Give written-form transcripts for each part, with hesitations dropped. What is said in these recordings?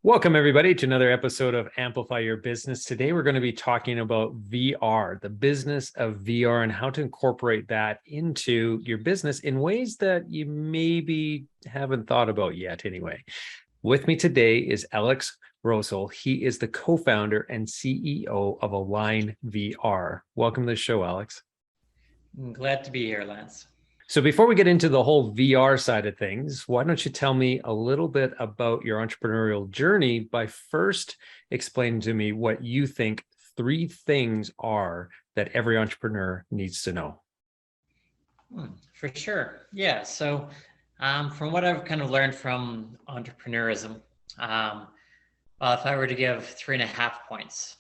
Welcome, everybody, to another episode of Amplify Your Business. Today, we're going to be talking about VR, the business of VR, and how to incorporate that into your business in ways that you maybe haven't thought about yet anyway. With me today is Alex Rossol. He is the co-founder and CEO of AlignVR. Welcome to the show, Alex. I'm glad to be here, Lance. So before we get into the whole VR side of things, why don't you tell me a little bit about your entrepreneurial journey by first explaining to me what you think 3 things are that every entrepreneur needs to know? For sure. Yeah. So from what I've kind of learned from entrepreneurism, well, if I were to give 3.5 points,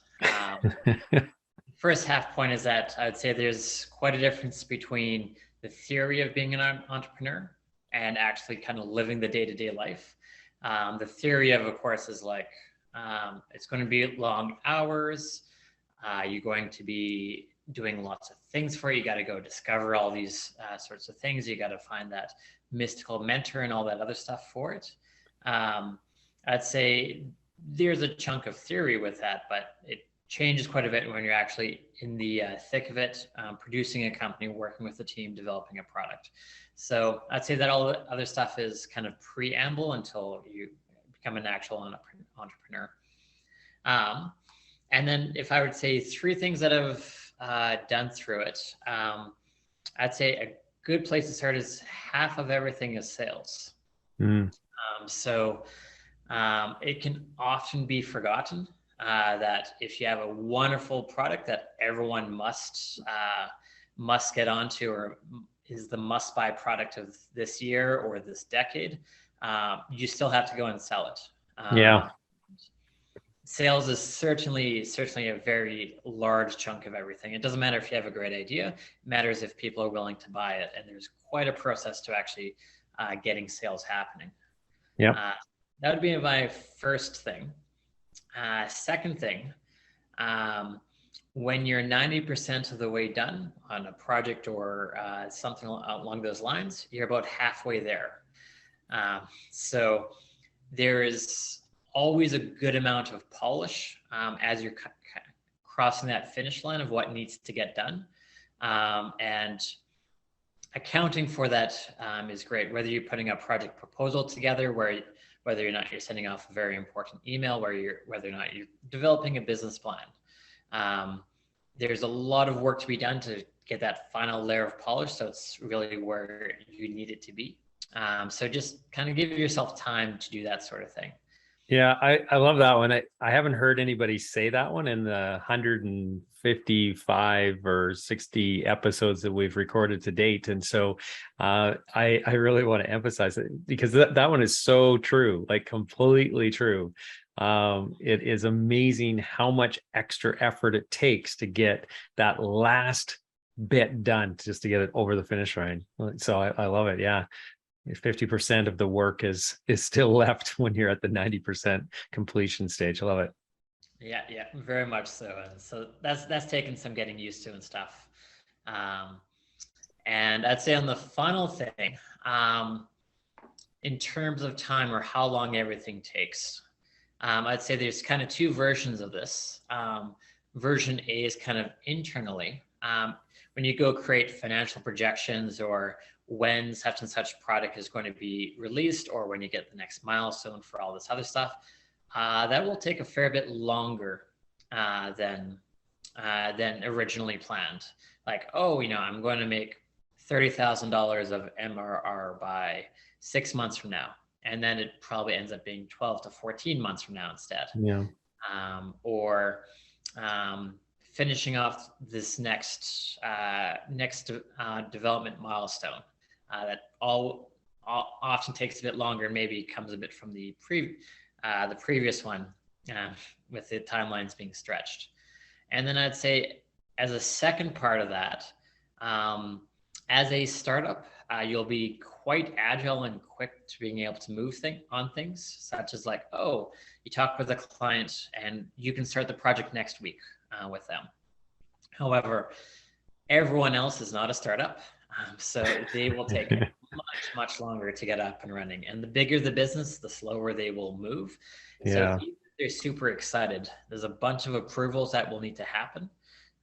first half point is that I would say there's quite a difference between the theory of being an entrepreneur and actually kind of living the day-to-day life. The theory of course, is like, it's going to be long hours. You're going to be doing lots of things for it. You got to go discover all these sorts of things. You got to find that mystical mentor and all that other stuff for it. I'd say there's a chunk of theory with that, but it changes quite a bit when you're actually in the thick of it, producing a company, working with the team, developing a product. So I'd say that all the other stuff is kind of preamble until you become an actual entrepreneur. And then if I would say 3 things that I've done through it, I'd say a good place to start is half of everything is sales. So it can often be forgotten that if you have a wonderful product that everyone must get onto, or is the must-buy product of this year or this decade, you still have to go and sell it. Yeah. Sales is certainly a very large chunk of everything. It doesn't matter if you have a great idea. It matters if people are willing to buy it, and there's quite a process to actually getting sales happening. Yeah. That would be my first thing. Second thing, when you're 90% of the way done on a project or something along those lines, you're about halfway there. So there is always a good amount of polish as you're crossing that finish line of what needs to get done. And accounting for that is great, whether you're putting a project proposal together, whether or not you're sending off a very important email, whether or not you're developing a business plan. There's a lot of work to be done to get that final layer of polish, so it's really where you need it to be. So just kind of give yourself time to do that sort of thing. Yeah, I love that one. I haven't heard anybody say that one in the 155 or 60 episodes that we've recorded to date. And so I really want to emphasize it because that one is so true, like completely true. It is amazing how much extra effort it takes to get that last bit done just to get it over the finish line. So I love it. Yeah. 50% of the work is still left when you're at the 90% completion stage. I love it. Yeah, very much so. And so that's taken some getting used to and stuff. And I'd say on the final thing, in terms of time or how long everything takes, I'd say there's kind of 2 versions of this. Version A is kind of internally. When you go create financial projections or when such and such product is going to be released, or when you get the next milestone for all this other stuff, that will take a fair bit longer than originally planned. Like, I'm going to make $30,000 of MRR by 6 months from now, and then it probably ends up being 12 to 14 months from now instead. Yeah. Or finishing off this next development milestone that all often takes a bit longer, and maybe comes a bit from the previous one with the timelines being stretched. And then I'd say as a second part of that, as a startup, you'll be quite agile and quick to being able to move on things, such as like, you talk with a client and you can start the project next week with them. However, everyone else is not a startup. So they will take much longer to get up and running. And the bigger the business, the slower they will move. So Yeah. even if they're super excited, there's a bunch of approvals that will need to happen.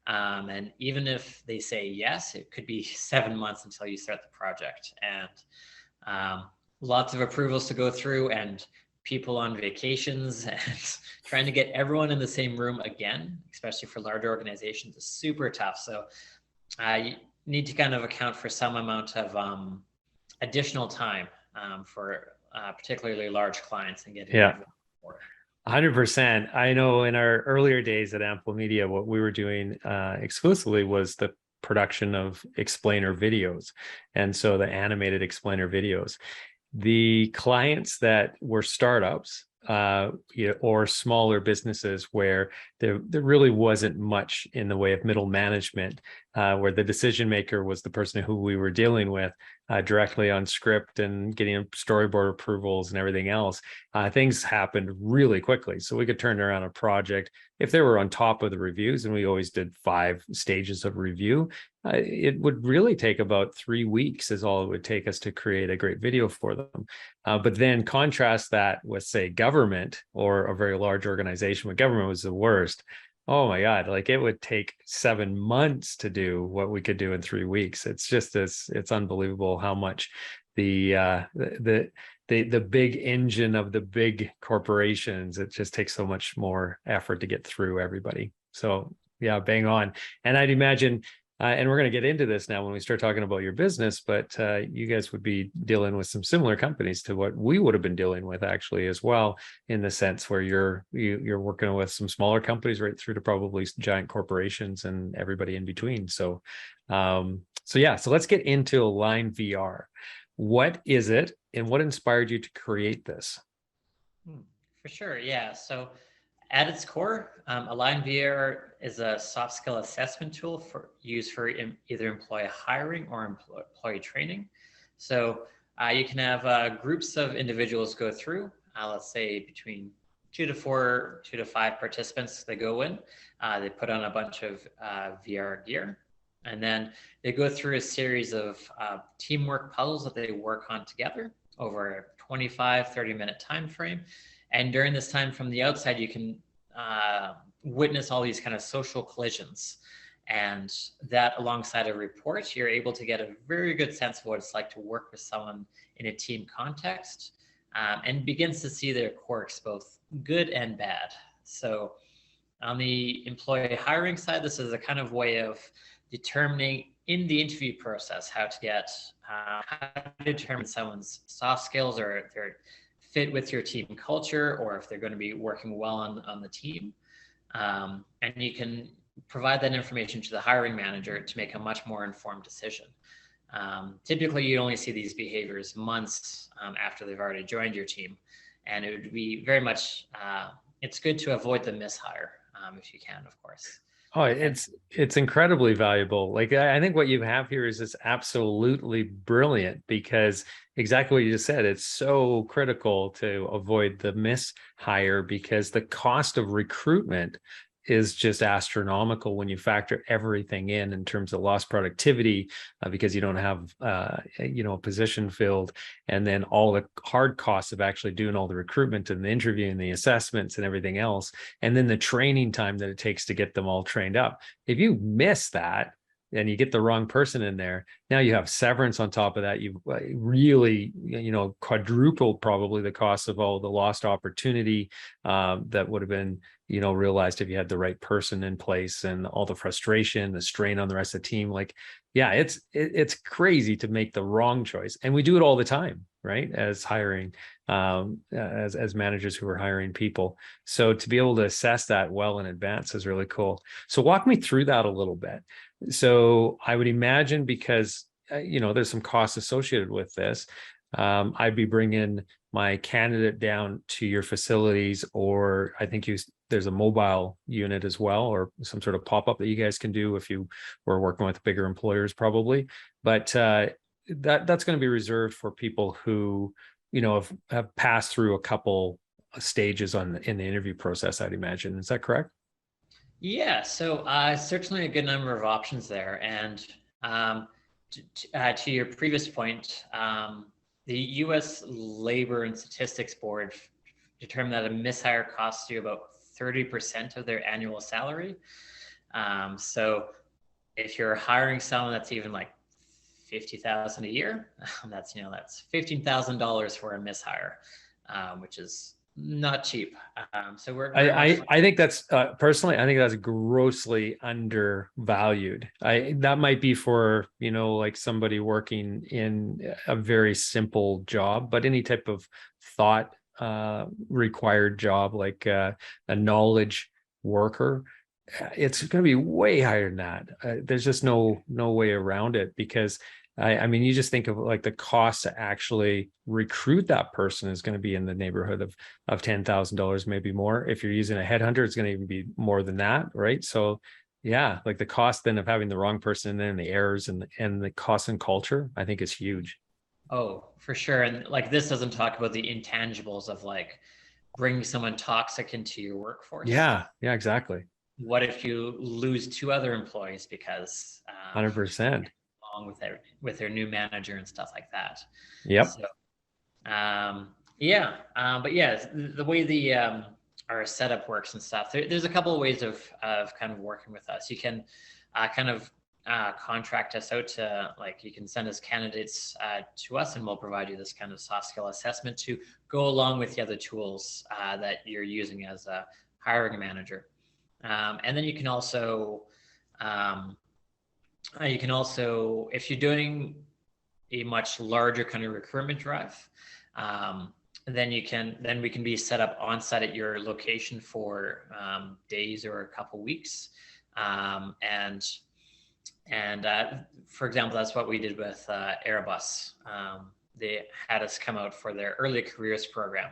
And even if they say yes, it could be 7 months until you start the project. And lots of approvals to go through, and people on vacations, and trying to get everyone in the same room again, especially for large organizations, is super tough. So you need to kind of account for some amount of additional time for particularly large clients and getting Yeah. everyone for it. 100%. I know in our earlier days at Ample Media, what we were doing exclusively was the production of explainer videos. And so the animated explainer videos. The clients that were startups, or smaller businesses where there really wasn't much in the way of middle management, where the decision maker was the person who we were dealing with directly on script and getting storyboard approvals and everything else. Things happened really quickly. So we could turn around a project if they were on top of the reviews, and we always did 5 stages of review. It would really take about 3 weeks is all it would take us to create a great video for them. But then contrast that with, say, government or a very large organization. When government was the worst, oh my God, like it would take 7 months to do what we could do in 3 weeks. It's just, it's unbelievable how much the big engine of the big corporations, it just takes so much more effort to get through everybody. So yeah, bang on. And I'd imagine, and we're going to get into this now when we start talking about your business, but you guys would be dealing with some similar companies to what we would have been dealing with actually as well, in the sense where you're working with some smaller companies right through to probably giant corporations and everybody in between. So, so let's get into AlignVR. What is it, and what inspired you to create this? For sure, yeah. So at its core, AlignVR is a soft skill assessment tool used for either employee hiring or employee training. So you can have groups of individuals go through, let's say between 2 to 5 participants. They go in, they put on a bunch of VR gear, and then they go through a series of teamwork puzzles that they work on together over a 25, 30-minute time frame. And during this time, from the outside, you can witness all these kind of social collisions. And that, alongside a report, you're able to get a very good sense of what it's like to work with someone in a team context, and begins to see their quirks, both good and bad. So on the employee hiring side, this is a kind of way of determining in the interview process how to determine someone's soft skills, or their fit with your team culture, or if they're going to be working well on the team. And you can provide that information to the hiring manager to make a much more informed decision. Typically, you only see these behaviors months after they've already joined your team. And it would be very much, it's good to avoid the mishire if you can, of course. Oh, it's incredibly valuable. Like I think what you have here is just absolutely brilliant, because exactly what you just said, it's so critical to avoid the mishire, because the cost of recruitment is just astronomical when you factor everything in terms of lost productivity, because you don't have a position filled, and then all the hard costs of actually doing all the recruitment and the interview and the assessments and everything else, and then the training time that it takes to get them all trained up. If you miss that and you get the wrong person in there, now you have severance on top of that. You've really, quadrupled probably the cost of all the lost opportunity that would have been, realized if you had the right person in place, and all the frustration, the strain on the rest of the team. Like, yeah, it's crazy to make the wrong choice. And we do it all the time, right? As hiring, as managers who are hiring people. So to be able to assess that well in advance is really cool. So walk me through that a little bit. So I would imagine, because there's some costs associated with this, I'd be bringing my candidate down to your facilities, or I think there's a mobile unit as well, or some sort of pop-up that you guys can do if you were working with bigger employers, probably. But that's going to be reserved for people who have passed through a couple stages in the interview process, I'd imagine. Is that correct? Yeah, so certainly a good number of options there. And To your previous point, the U.S. Labor and Statistics Board determined that a mishire costs you about 30% of their annual salary. So if you're hiring someone that's even like 50,000 a year, that's $15,000 for a mishire, which is not cheap. So we're very much. I think that's personally, I think that's grossly undervalued. That might be for, like somebody working in a very simple job, but any type of thought required job, like a knowledge worker, it's going to be way higher than that. There's just no way around it, because I mean, you just think of like the cost to actually recruit that person is going to be in the neighborhood of $10,000, maybe more. If you're using a headhunter, it's going to even be more than that, right? So yeah, like the cost then of having the wrong person, and then the errors and the cost and culture, I think is huge. Oh, for sure. And like this doesn't talk about the intangibles of like bringing someone toxic into your workforce. Yeah, exactly. What if you lose two other employees because 100%. along with their new manager and stuff like that? Yep. So but yeah, the way our setup works and stuff. There's a couple of ways of kind of working with us. You can kind of contract us out to, like, you can send us candidates to us, and we'll provide you this kind of soft skill assessment to go along with the other tools that you're using as a hiring manager. And then you can also, if you're doing a much larger kind of recruitment drive, then we can be set up on site at your location for days or a couple weeks. And for example, that's what we did with Airbus. They had us come out for their early careers program.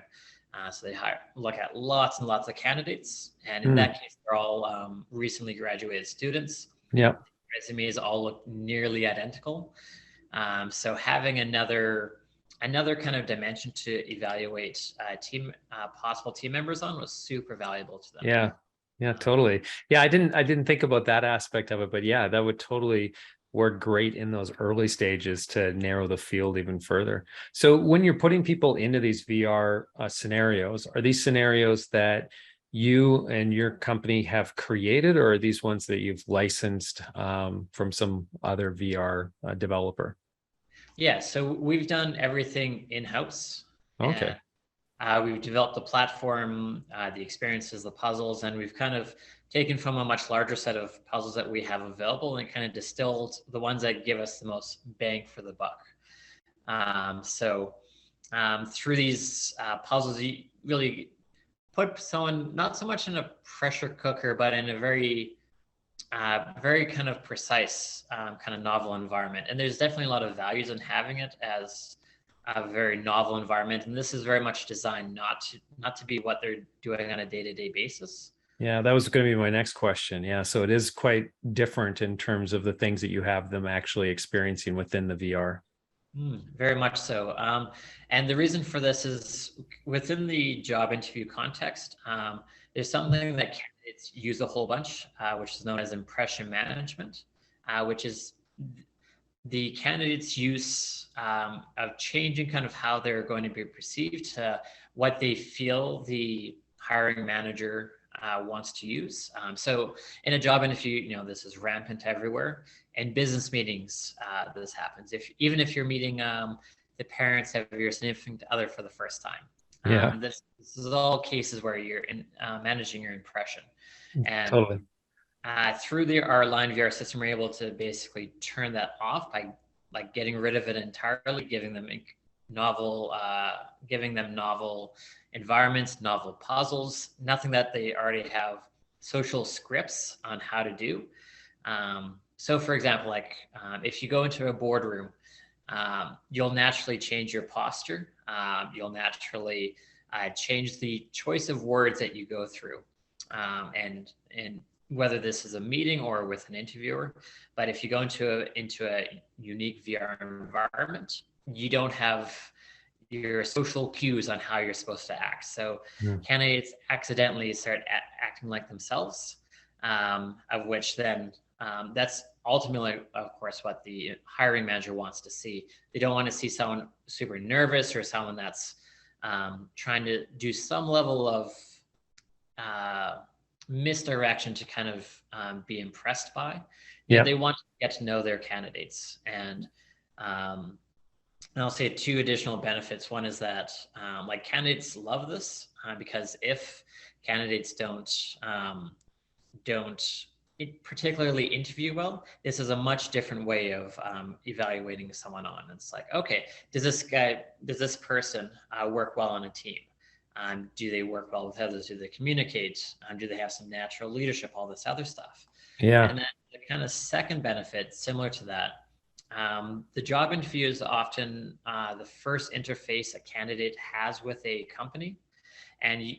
So they look at lots and lots of candidates. And in that case, they're all recently graduated students. Yeah. Resumes all look nearly identical. So having another kind of dimension to evaluate possible team members on was super valuable to them. Yeah, totally. Yeah, I didn't think about that aspect of it, but yeah, that would totally work great in those early stages to narrow the field even further. So when you're putting people into these VR scenarios, are these scenarios that you and your company have created, or are these ones that you've licensed from some other VR developer? Yeah, so we've done everything in-house. Okay. And we've developed the platform, the experiences, the puzzles, and we've kind of taken from a much larger set of puzzles that we have available and kind of distilled the ones that give us the most bang for the buck. Through these puzzles, you really put someone not so much in a pressure cooker, but in a very kind of precise kind of novel environment. And there's definitely a lot of values in having it as a very novel environment. And this is very much designed not to be what they're doing on a day-to-day basis. Yeah, that was going to be my next question. Yeah, so it is quite different in terms of the things that you have them actually experiencing within the VR. Very much so. And the reason for this is within the job interview context, there's something that candidates use a whole bunch, which is known as impression management, which is the candidates' use of changing kind of how they're going to be perceived to what they feel the hiring manager wants to use. So in a job interview, this is rampant everywhere. In business meetings, this happens. Even if you're meeting the parents of your significant other for the first time. Yeah. This is all cases where you're managing your impression. And totally. Through our AlignVR system, we're able to basically turn that off by like getting rid of it entirely, giving them novel environments, novel puzzles, nothing that they already have social scripts on how to do. So for example, if you go into a boardroom, you'll naturally change your posture. You'll naturally change the choice of words that you go through. And whether this is a meeting or with an interviewer, but if you go into a unique VR environment, you don't have your social cues on how you're supposed to act. So candidates accidentally start acting like themselves, of which then that's ultimately, of course, what the hiring manager wants to see. They don't want to see someone super nervous or someone that's trying to do some level of misdirection to kind of be impressed by. Yeah. They want to get to know their candidates. And I'll say two additional benefits. One is that like candidates love this because if candidates don't particularly interview well, this is a much different way of evaluating someone on. It's like, okay, does this person work well on a team? Do they work well with others? Do they communicate? Do they have some natural leadership? All this other stuff. Yeah. And then the kind of second benefit, similar to that, the job interview is often the first interface a candidate has with a company. And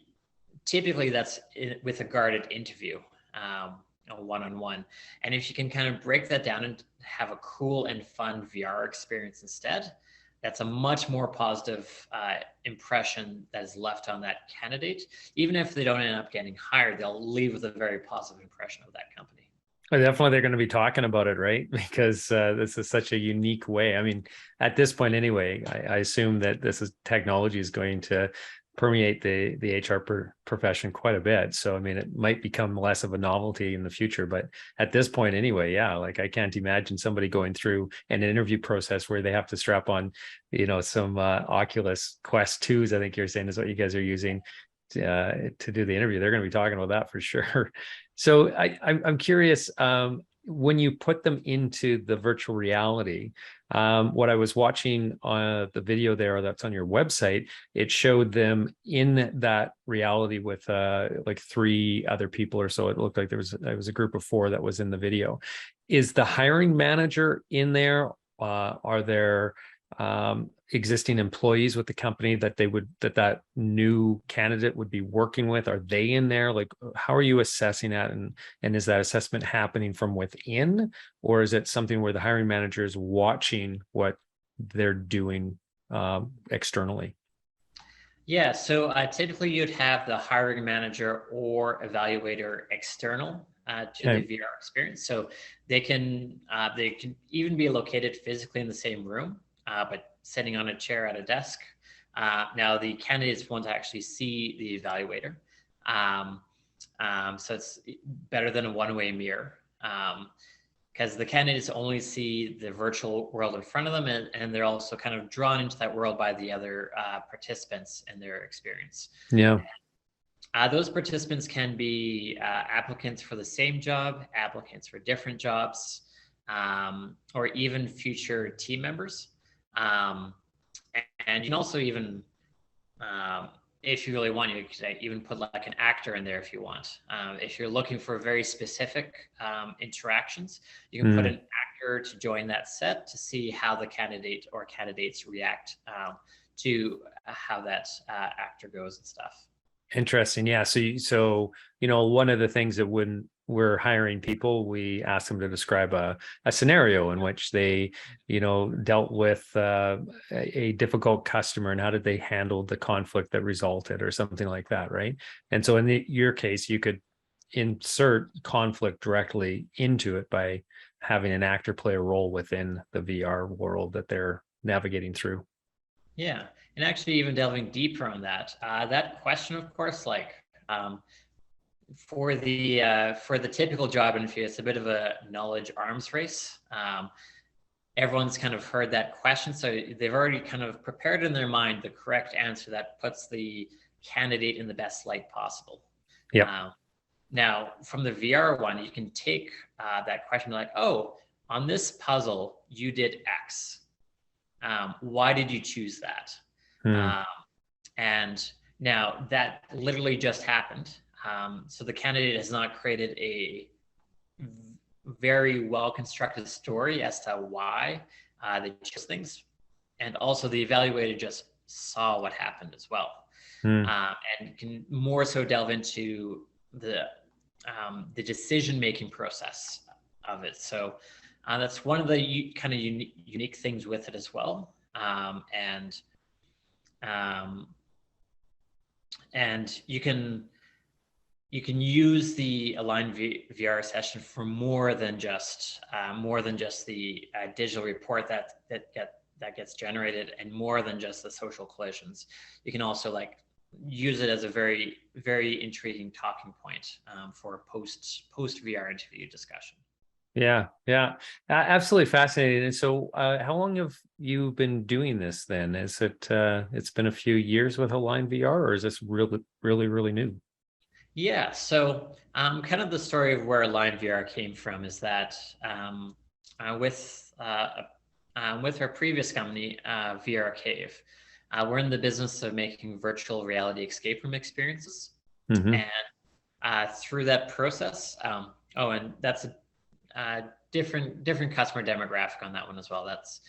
typically that's with a guarded interview, one-on-one. And if you can kind of break that down and have a cool and fun VR experience instead, that's a much more positive impression that is left on that candidate. Even if they don't end up getting hired, they'll leave with a very positive impression of that company. Well, definitely, they're going to be talking about it, right? Because this is such a unique way. I mean, at this point, anyway, I assume that technology is going to permeate the HR profession quite a bit. So, I mean, it might become less of a novelty in the future, but at this point, anyway, yeah, like I can't imagine somebody going through an interview process where they have to strap on, some Oculus Quest 2s. I think you're saying is what you guys are using to do the interview. They're going to be talking about that for sure. So I'm curious, when you put them into the virtual reality, what I was watching on the video there that's on your website, it showed them in that reality with like 3 other people or so. It looked like there was a group of 4 that was in the video. Is the hiring manager in there? Are there existing employees with the company that new candidate would be working with? Are they in there? Like, how are you assessing that? And is that assessment happening from within, or is it something where the hiring manager is watching what they're doing externally? Yeah, so typically you'd have the hiring manager or evaluator external to the VR experience. So they can even be located physically in the same room, but sitting on a chair at a desk. Now the candidates want to actually see the evaluator. So it's better than a one-way mirror. Because the candidates only see the virtual world in front of them, and they're also kind of drawn into that world by the other participants and their experience. Yeah. Those participants can be applicants for the same job, applicants for different jobs, or even future team members. And you can also even, if you really want, you could even put like an actor in there if you want. If you're looking for very specific interactions, you can put an actor to join that set to see how the candidate or candidates react to how that actor goes and stuff. Interesting. Yeah. So one of the things that when we're hiring people, we ask them to describe a scenario in which they, dealt with a difficult customer and how did they handle the conflict that resulted or something like that. Right. And so in your case, you could insert conflict directly into it by having an actor play a role within the VR world that they're navigating through. Yeah, and actually even delving deeper on that, that question, of course, like for the typical job interview, it's a bit of a knowledge arms race. Everyone's kind of heard that question, so they've already kind of prepared in their mind the correct answer that puts the candidate in the best light possible. Yeah. Now, from the VR one, you can take that question like, oh, on this puzzle, you did X. Why did you choose that? And now that literally just happened. So the candidate has not created a very well-constructed story as to why they chose things. And also the evaluator just saw what happened as well. And can more so delve into the decision-making process of it. So that's one of the kind of unique things with it as well. And you can you can use the Align VR session for more than just the digital report that gets generated, and more than just the social collisions. You can also like use it as a very, very intriguing talking point for a post VR interview discussion. Yeah, yeah, absolutely fascinating. And so, how long have you been doing this then? Is it, it's been a few years with AlignVR, or is this really, really, really new? Yeah, so kind of the story of where Align VR came from is that uh, with uh, with our previous company, VR Cave, we're in the business of making virtual reality escape room experiences, Hmm. and through that process, and that's a different customer demographic on that one as well. That's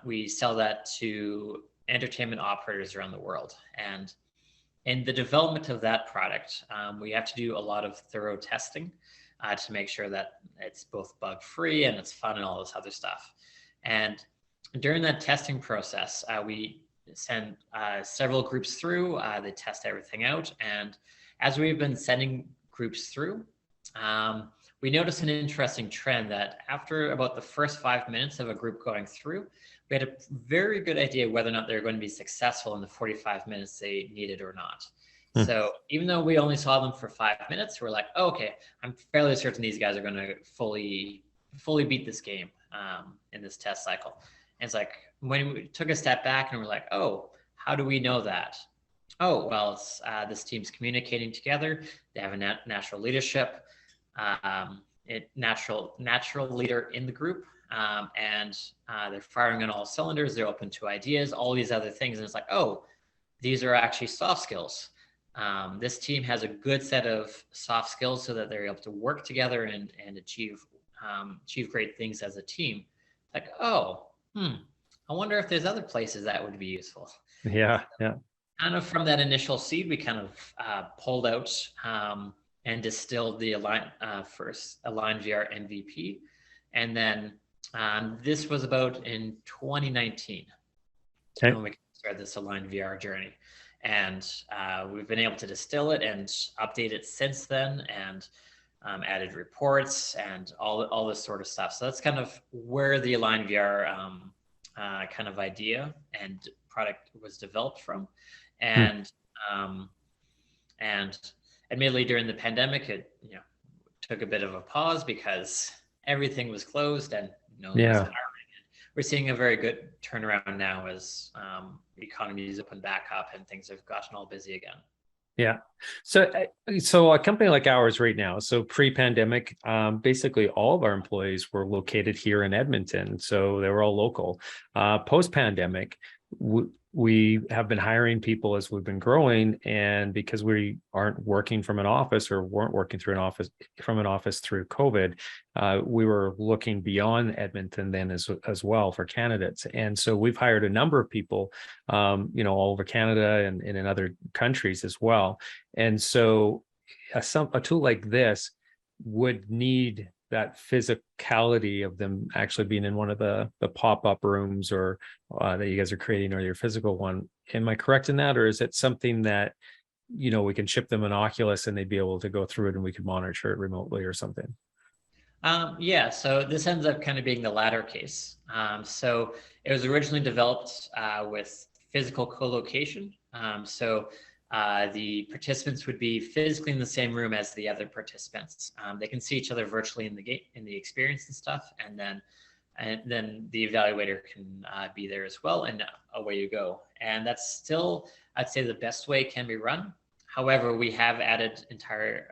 we sell that to entertainment operators around the world, and in the development of that product, we have to do a lot of thorough testing to make sure that it's both bug free and it's fun and all this other stuff. And during that testing process, we send several groups through. They test everything out, and as we've been sending groups through, we noticed an interesting trend that after about the first 5 minutes of a group going through, we had a very good idea whether or not they were going to be successful in the 45 minutes they needed or not. So even though we only saw them for 5 minutes, we're like, oh, okay, I'm fairly certain these guys are going to fully beat this game in this test cycle. And it's like when we took a step back and we're like, oh, how do we know that? Oh, well, it's this team's communicating together. They have a natural leadership, natural leader in the group, and they're firing on all cylinders. They're open to ideas, all these other things, and it's like, oh, these are actually soft skills. This team has a good set of soft skills so that they're able to work together and achieve great things as a team. Like, oh, I wonder if there's other places that would be useful. Yeah, yeah. Kind of from that initial seed, we kind of pulled out and distilled the first Align VR MVP, and then this was about in 2019 Okay. when we started this Align VR journey, and we've been able to distill it and update it since then, and added reports and all this sort of stuff. So that's kind of where the Align VR kind of idea and product was developed from. And and admittedly during the pandemic, it took a bit of a pause because everything was closed and no one was Yeah. hiring. We're seeing a very good turnaround now as the economy is open back up and things have gotten all busy again. Yeah. So a company like ours right now, so pre-pandemic, basically all of our employees were located here in Edmonton. So they were all local. Post-pandemic, we have been hiring people as we've been growing, and because we aren't working from an office or weren't working through an office through COVID, we were looking beyond Edmonton then as well for candidates. And so we've hired a number of people, all over Canada and in other countries as well. And so a tool like this would need that physicality of them actually being in one of the pop-up rooms or that you guys are creating, or your physical one. Am I correct in that? Or is it something that, we can ship them an Oculus and they'd be able to go through it and we could monitor it remotely or something? Yeah, so this ends up kind of being the latter case. So it was originally developed with physical co-location. The participants would be physically in the same room as the other participants. They can see each other virtually in the game, in the experience and stuff, and then the evaluator can be there as well, and away you go. And that's still, I'd say, the best way it can be run. However, we have added entire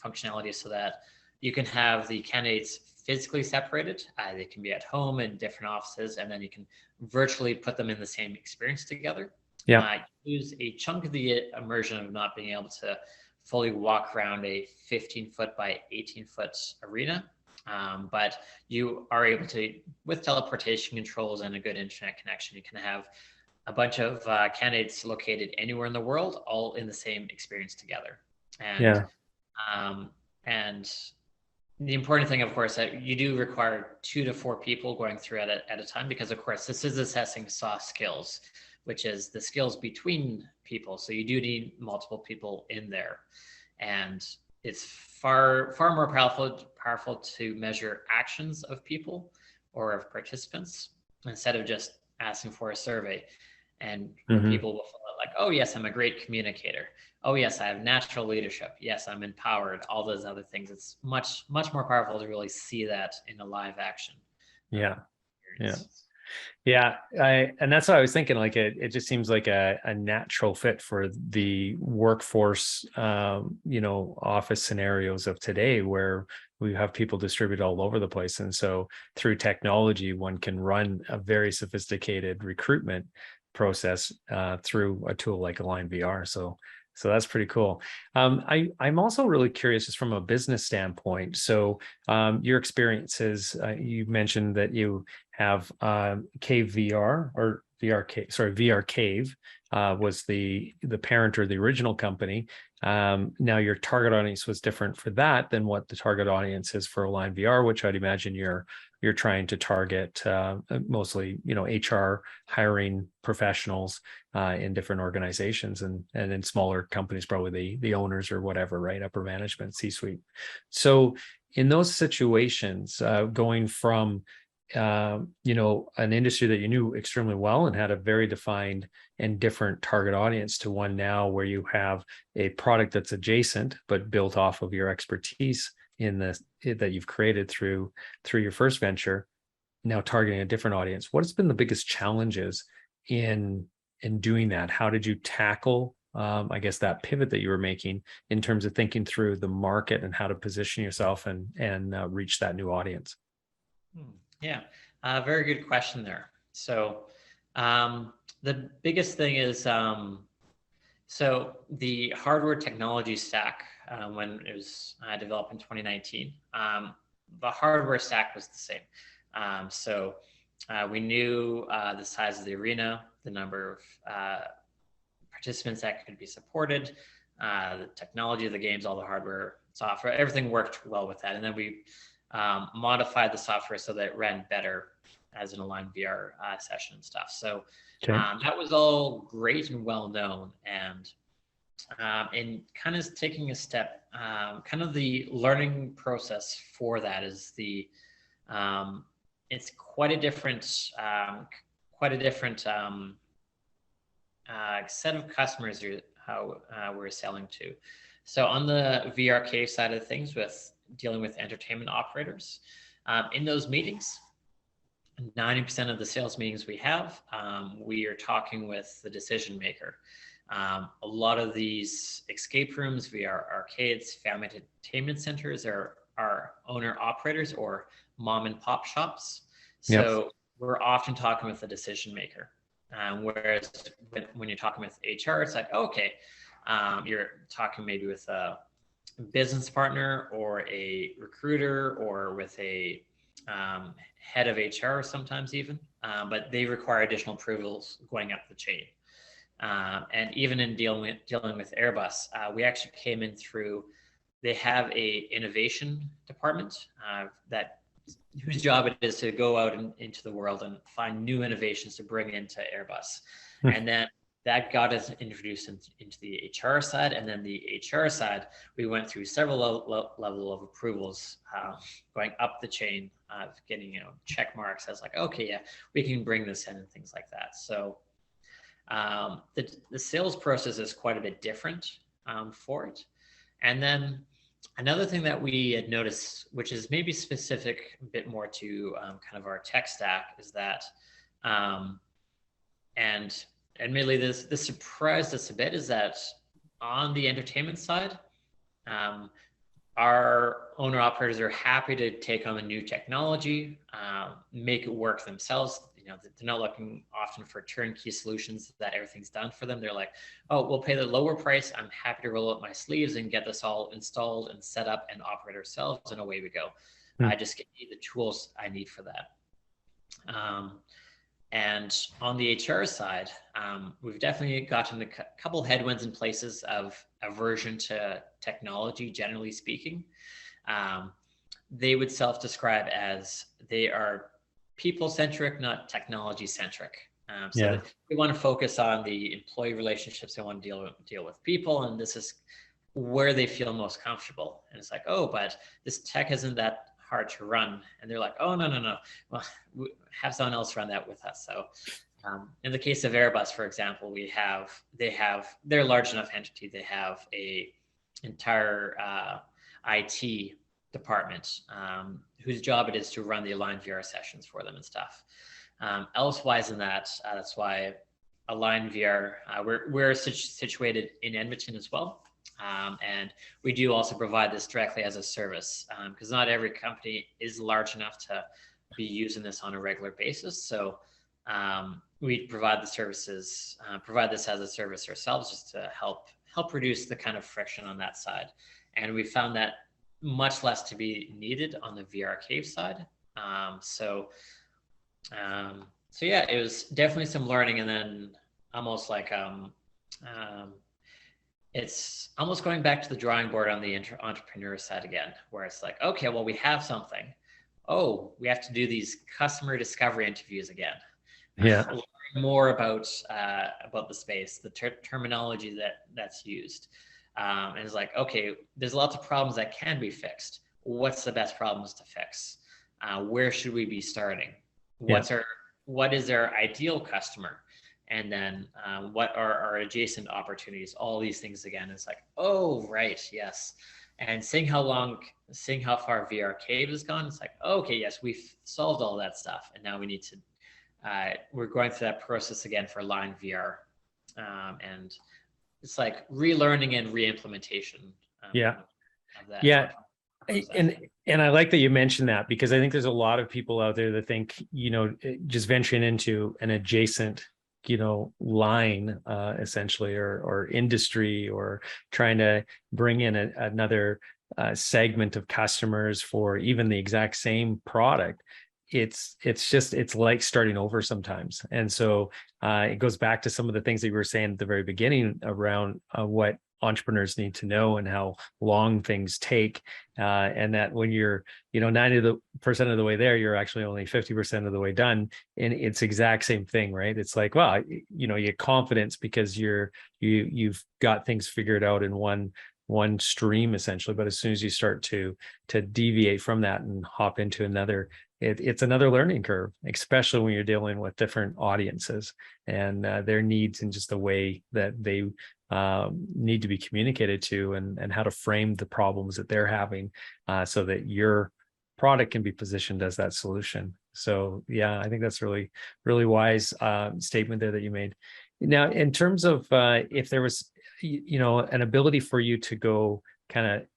functionality so that you can have the candidates physically separated. They can be at home in different offices, and then you can virtually put them in the same experience together. Yeah. Use a chunk of the immersion of not being able to fully walk around a 15-foot by 18-foot arena. But you are able to, with teleportation controls and a good internet connection, you can have a bunch of candidates located anywhere in the world, all in the same experience together. And Yeah. and the important thing, of course, that you do require 2 to 4 people going through at a time, because, of course, this is assessing soft skills, which is the skills between people. So you do need multiple people in there. and it's far more powerful to measure actions of people or of participants instead of just asking for a survey. And where Mm-hmm. people will feel like, oh yes, I'm a great communicator. Oh yes, I have natural leadership. Yes, I'm empowered. All those other things. It's much more powerful to really see that in a live action Yeah. Yeah. experience. Yeah, and that's what I was thinking. Like it just seems like a natural fit for the workforce, office scenarios of today, where we have people distributed all over the place, and so through technology, one can run a very sophisticated recruitment process through a tool like AlignVR. So that's pretty cool. I'm also really curious, just from a business standpoint. So your experiences, you mentioned that you have Cave VR or VR Cave, sorry, VR Cave was the parent or the original company. Now your target audience was different for that than what the target audience is for AlignVR, which I'd imagine you're trying to target mostly, HR hiring professionals in different organizations and in smaller companies, probably the owners or whatever, right? Upper management, C-suite. So in those situations, going from an industry that you knew extremely well and had a very defined and different target audience to one now where you have a product that's adjacent but built off of your expertise in that you've created through your first venture, now targeting a different audience. What has been the biggest challenges in doing that? How did you tackle I guess that pivot that you were making in terms of thinking through the market and how to position yourself and reach that new audience? Yeah, very good question there. So the biggest thing is, so the hardware technology stack, when it was developed in 2019, the hardware stack was the same. So we knew the size of the arena, the number of participants that could be supported, the technology of the games, all the hardware, software, everything worked well with that. And then we modified the software so that it ran better as an AlignVR session and stuff. So that was all great and well known. And kind of taking a step, kind of the learning process for that is it's quite a different set of customers we're selling to. So on the VRK side of things, with dealing with entertainment operators, in those meetings, 90% of the sales meetings we have, we are talking with the decision maker. A lot of these escape rooms, VR arcades, family entertainment centers are owner operators or mom and pop shops. So we're often talking with the decision maker. Whereas when you're talking with HR, it's like, okay, you're talking maybe with a business partner or a recruiter or with a head of HR sometimes even, but they require additional approvals going up the chain. And even in dealing with Airbus, we actually came in through, they have a innovation department whose job it is to go out into the world and find new innovations to bring into Airbus. And then that got us introduced into the HR side. And then the HR side, we went through several level of approvals, going up the chain, getting, check marks as like, okay, yeah, we can bring this in and things like that. So the sales process is quite a bit different for it. And then another thing that we had noticed, which is maybe specific a bit more to kind of our tech stack, is that, and admittedly this surprised us a bit, is that on the entertainment side, our owner operators are happy to take on the new technology, make it work themselves. They're not looking often for turnkey solutions that everything's done for them. They're like, oh, we'll pay the lower price. I'm happy to roll up my sleeves and get this all installed and set up and operate ourselves, and away we go. I just need the tools I need for that. And on the HR side, we've definitely gotten a couple headwinds in places of aversion to technology, generally speaking. They would self-describe as they are people-centric, not technology-centric. They want to focus on the employee relationships. They want to deal with people, and this is where they feel most comfortable. And it's like, oh, but this tech isn't that hard to run. And they're like, oh, no. Well, we have someone else run that with us. So in the case of Airbus, for example, they're a large enough entity. They have a entire IT department whose job it is to run the AlignVR sessions for them and stuff. Elsewise than that, that's why AlignVR, we're situated in Edmonton as well. And we do also provide this directly as a service because not every company is large enough to be using this on a regular basis. So we provide the services, provide this as a service ourselves just to help reduce the kind of friction on that side. And we found that much less to be needed on the VR cave side. So yeah, it was definitely some learning, and then almost like it's almost going back to the drawing board on the entrepreneur side again, where it's like, okay, well, we have something. Oh, we have to do these customer discovery interviews again. Yeah. Learn more about the space, the terminology that's used. And it's like, okay, there's lots of problems that can be fixed. What's the best problems to fix? Where should we be starting? What is our ideal customer? And then what are our adjacent opportunities? All these things again. It's like, oh, right, yes. And seeing how far VR Cave has gone, it's like, okay, yes, we've solved all that stuff. And now we need to, we're going through that process again for AlignVR. And it's like relearning and re-implementation. Yeah. Of that. Yeah. And I like that you mentioned that, because I think there's a lot of people out there that think, just venturing into an adjacent, line, essentially, or industry, or trying to bring in another segment of customers for even the exact same product. It's like starting over sometimes. And so it goes back to some of the things that you were saying at the very beginning around what entrepreneurs need to know and how long things take, and that when you're 90% of the way there, you're actually only 50% of the way done. And it's exact same thing, right? It's like, well, you get confidence because you've got things figured out in one stream, essentially. But as soon as you start to deviate from that and hop into another, it's another learning curve, especially when you're dealing with different audiences and their needs, and just the way that they need to be communicated to, and how to frame the problems that they're having, so that your product can be positioned as that solution. So yeah, I think that's really, really wise statement there that you made. Now, in terms of if there was, an ability for you to go kind of,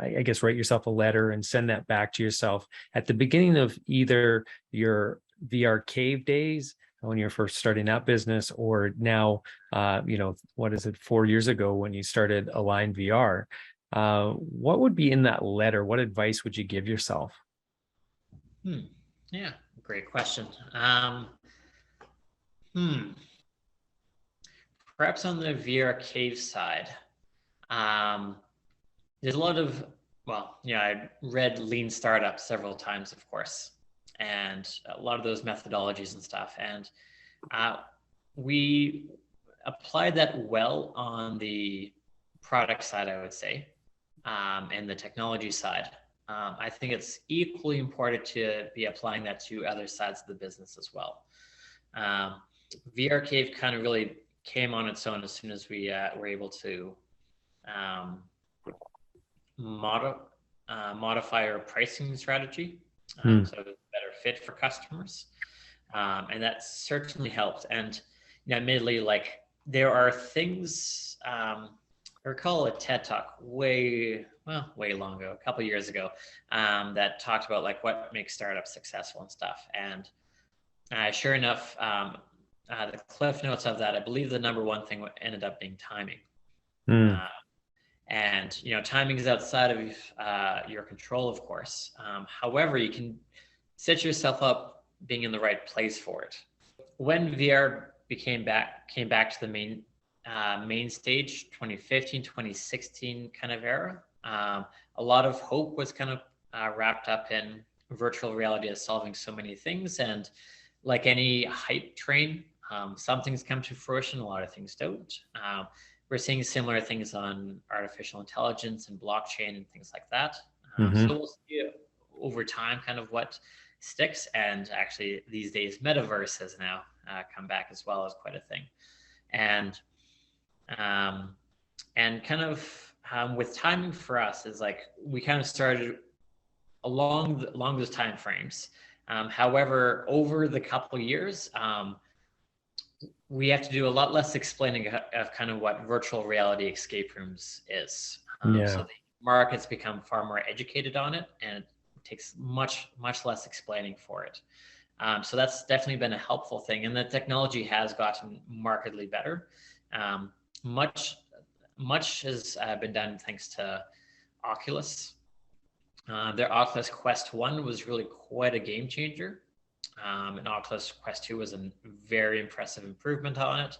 I guess, write yourself a letter and send that back to yourself at the beginning of either your VR cave days when you're first starting that business, or now, what is it, 4 years ago when you started AlignVR, what would be in that letter? What advice would you give yourself? Yeah, great question. Perhaps on the VR cave side, there's a lot of, I read Lean Startup several times, of course, and a lot of those methodologies and stuff. And we applied that well on the product side, I would say, and the technology side. I think it's equally important to be applying that to other sides of the business as well. VR Cave kind of really came on its own as soon as we were able to modify our pricing strategy, so it was a better fit for customers, and that certainly helped. And admittedly, like, there are things, I recall a TED Talk way long ago, a couple of years ago, that talked about like what makes startups successful and stuff. And sure enough, the cliff notes of that, I believe the number one thing ended up being timing. And timing is outside of your control, of course. However, you can set yourself up being in the right place for it. When VR came back to the main stage, 2015, 2016 kind of era, a lot of hope was kind of wrapped up in virtual reality as solving so many things. And like any hype train, some things come to fruition, a lot of things don't. we're seeing similar things on artificial intelligence and blockchain and things like that. Mm-hmm. So we'll see over time kind of what sticks. And actually, these days, metaverse has now come back as well as quite a thing. And um, kind of with timing for us is like we kind of started along those time frames. However, over the couple of years, we have to do a lot less explaining of kind of what virtual reality escape rooms is. So Yeah. the market's become far more educated on it, and it takes much less explaining for it. So that's definitely been a helpful thing, and the technology has gotten markedly better. Much has been done thanks to Oculus. Their Oculus Quest 1 was really quite a game changer. And Oculus Quest 2 was a very impressive improvement on it.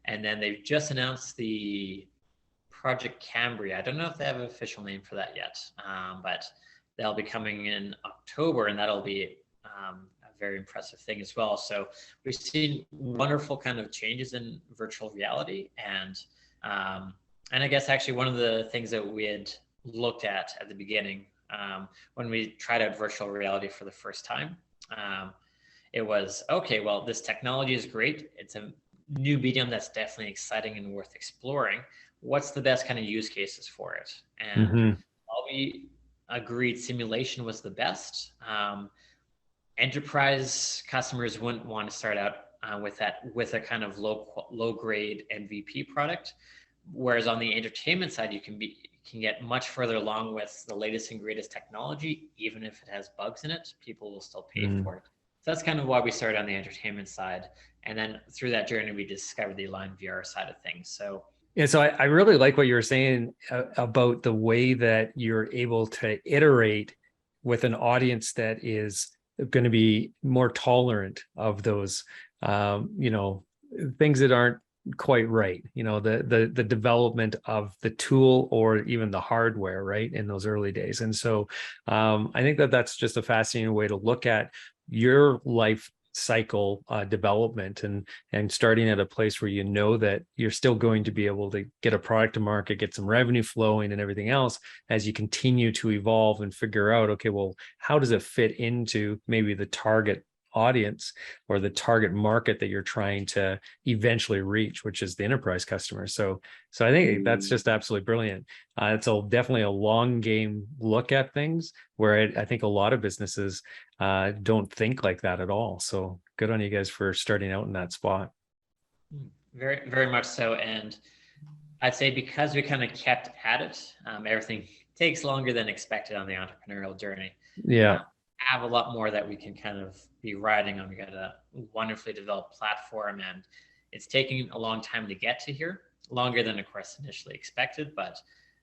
And then they've just announced the Project Cambria. I don't know if they have an official name for that yet, but they'll be coming in October, and that'll be a very impressive thing as well. So we've seen wonderful kind of changes in virtual reality. And I guess actually one of the things that we had looked at the beginning when we tried out virtual reality for the first time, it was, okay, well, this technology is great. It's a new medium that's definitely exciting and worth exploring. What's the best kind of use cases for it? And all we agreed simulation was the best. Enterprise customers wouldn't want to start out with a kind of low grade MVP product. Whereas on the entertainment side, you can get much further along with the latest and greatest technology, even if it has bugs in it, people will still pay for it. So that's kind of why we started on the entertainment side. And then through that journey, we discovered the AlignVR side of things. So yeah, so I really like what you were saying about the way that you're able to iterate with an audience that is going to be more tolerant of those, things that aren't quite right. The development of the tool or even the hardware, right, in those early days. And so I think that that's just a fascinating way to look at your life cycle development and starting at a place where you know that you're still going to be able to get a product to market, get some revenue flowing and everything else as you continue to evolve and figure out, okay, well, how does it fit into maybe the target audience or the target market that you're trying to eventually reach, which is the enterprise customer. So I think that's just absolutely brilliant. It's definitely a long game look at things where I think a lot of businesses don't think like that at all. So good on you guys for starting out in that spot. Very, very much so. And I'd say because we kind of kept at it, everything takes longer than expected on the entrepreneurial journey. Yeah. Have a lot more that we can kind of be riding on. We got a wonderfully developed platform, and it's taking a long time to get to here, longer than of course initially expected, but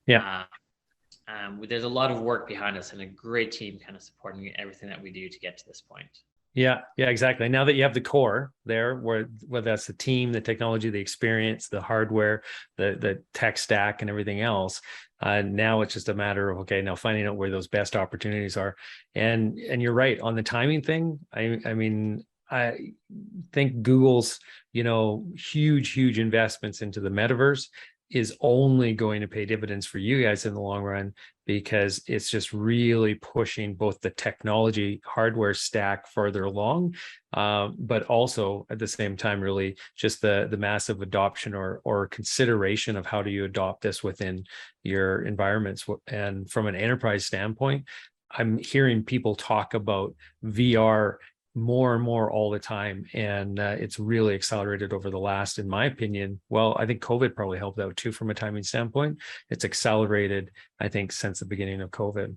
yeah, there's a lot of work behind us and a great team kind of supporting everything that we do to get to this point. Yeah, exactly. Now that you have the core there, whether that's the team, the technology, the experience, the hardware, the tech stack and everything else, now it's just a matter of, okay, now finding out where those best opportunities are. And you're right on the timing thing. I mean, I think Google's, huge investments into the metaverse is only going to pay dividends for you guys in the long run, because it's just really pushing both the technology hardware stack further along, but also at the same time, really just the massive adoption or consideration of how do you adopt this within your environments. And from an enterprise standpoint, I'm hearing people talk about VR more and more all the time. And it's really accelerated over the last, in my opinion, well, I think COVID probably helped out too from a timing standpoint. It's accelerated, I think, since the beginning of COVID.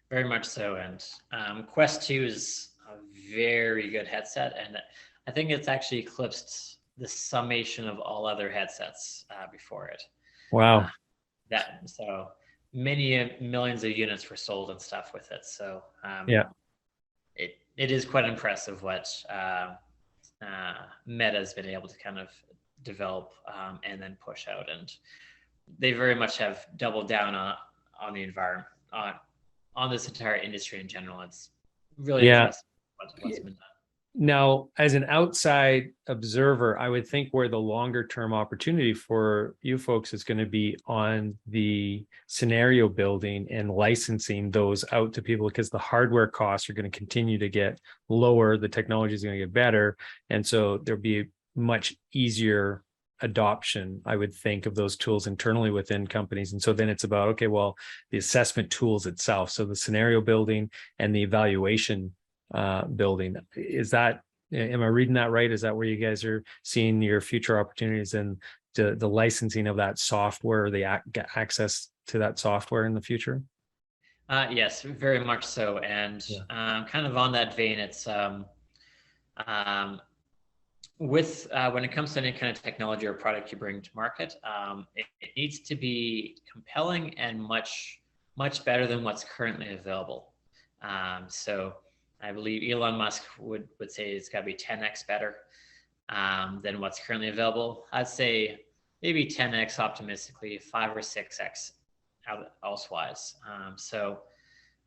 Very much so. And Quest 2 is a very good headset. And I think it's actually eclipsed the summation of all other headsets before it. Wow. So many millions of units were sold and stuff with it. So yeah. It is quite impressive what Meta has been able to kind of develop and then push out, and they very much have doubled down on the environment, on this entire industry in general. It's really impressive what's been done. Now, as an outside observer, I would think where the longer term opportunity for you folks is going to be on the scenario building and licensing those out to people, because the hardware costs are going to continue to get lower. The technology is going to get better. And so there'll be much easier adoption, I would think, of those tools internally within companies. And so then it's about, okay, well, the assessment tools itself. So the scenario building and the evaluation building. Is that, am I reading that right? Is that where you guys are seeing your future opportunities in the licensing of that software, the access to that software in the future? Yes, very much so. And kind of on that vein, it's um, with when it comes to any kind of technology or product you bring to market, it needs to be compelling and much better than what's currently available. So I believe Elon Musk would say it's got to be 10x better than what's currently available. I'd say maybe 10x optimistically, 5 or 6x elsewise.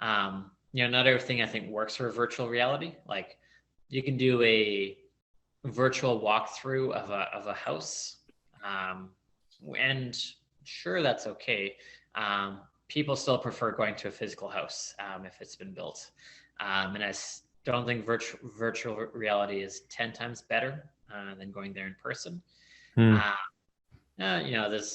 Not everything I think works for virtual reality. Like you can do a virtual walkthrough of a house, and sure, that's okay. People still prefer going to a physical house if it's been built. And I don't think virtual reality is 10 times better than going there in person. There's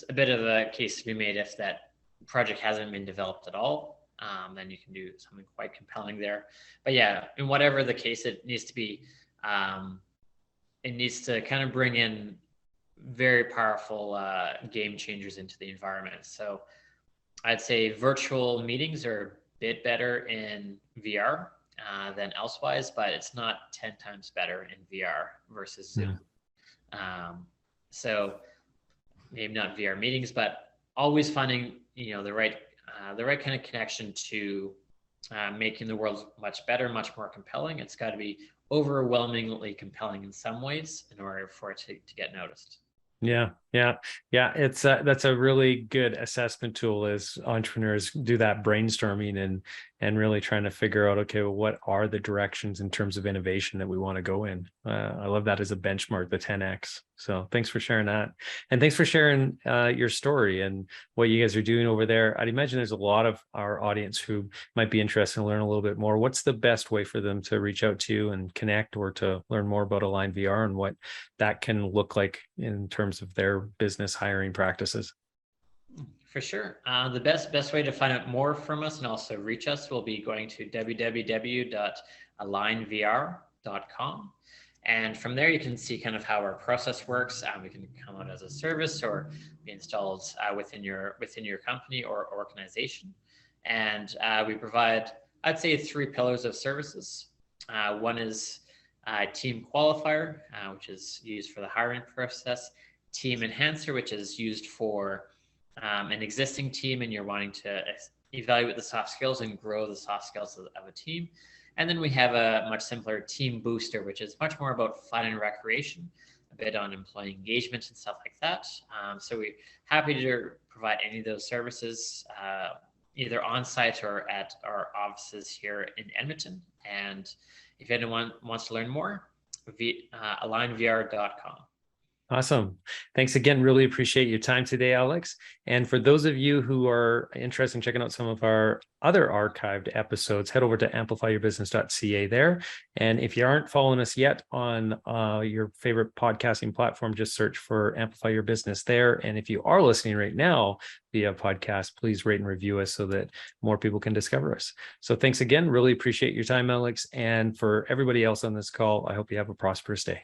a bit of a case to be made if that project hasn't been developed at all. Then you can do something quite compelling there. But yeah, in whatever the case, it needs to be, it needs to kind of bring in very powerful game changers into the environment. So I'd say virtual meetings are a bit better in VR than elsewise, but it's not 10 times better in VR versus Zoom. So maybe not VR meetings, but always finding the right kind of connection to making the world much better, much more compelling. It's got to be overwhelmingly compelling in some ways in order for it to get noticed. Yeah. It's that's a really good assessment tool as entrepreneurs do that brainstorming and really trying to figure out, okay, well, what are the directions in terms of innovation that we want to go in? I love that as a benchmark, the 10x. So thanks for sharing that, and thanks for sharing your story and what you guys are doing over there. I'd imagine there's a lot of our audience who might be interested in learning a little bit more. What's the best way for them to reach out to you and connect, or to learn more about AlignVR and what that can look like in terms of their business hiring practices? For sure. The best way to find out more from us and also reach us will be going to www.alignvr.com. And from there, you can see kind of how our process works. We can come out as a service or be installed within your company or organization. And we provide, I'd say, 3 pillars of services. One is Team Qualifier, which is used for the hiring process. Team Enhancer, which is used for an existing team and you're wanting to evaluate the soft skills and grow the soft skills of a team. And then we have a much simpler Team Booster, which is much more about fun and recreation, a bit on employee engagement and stuff like that. So we're happy to provide any of those services, either on site or at our offices here in Edmonton. And if anyone wants to learn more, alignvr.com. Awesome. Thanks again. Really appreciate your time today, Alex. And for those of you who are interested in checking out some of our other archived episodes, head over to amplifyyourbusiness.ca there. And if you aren't following us yet on your favorite podcasting platform, just search for Amplify Your Business there. And if you are listening right now via podcast, please rate and review us so that more people can discover us. So thanks again. Really appreciate your time, Alex. And for everybody else on this call, I hope you have a prosperous day.